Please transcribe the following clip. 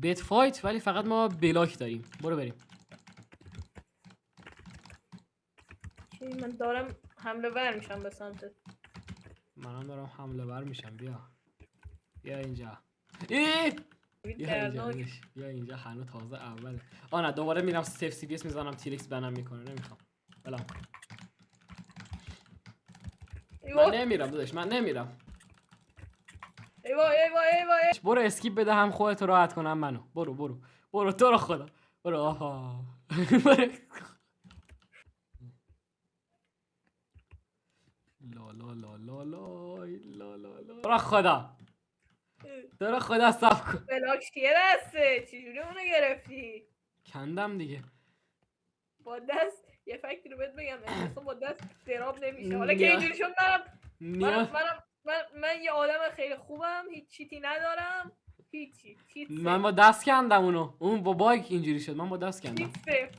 بت فایت ولی فقط ما بلاک داریم. برو بریم. چی من دارم حمله ور میشم به سمتت. منم دارم حمله ور میشم. بیا اینجا. بیا اینجا داداش. بیا اینجا هنوز تازه اوله. نه دوباره میرم سیف سی پی اس میزنم تیرکس بنم میکنه. نمیخوام. بلام. من نمیرم داداش. من نمیرم. ایوا. برو اسکیپ بده هم خودت راحت کنم منو. برو تو رو خدا. برو آها. لا خدا. تو خدا صاف کن. بلاکش کیه دسته؟ چجوری اونو گرفتی؟ کندم دیگه. با دست یه فکتی رو بهت بگم اصلا با دست دراب نمیشه. حالا که اینجوری شد من یه آدم خیلی خوبم، هیچ چیتی ندارم. هیچی. من با دست کندم اونو. اون با باگ اینجوری شد. من با دست کندم. چیت سیف.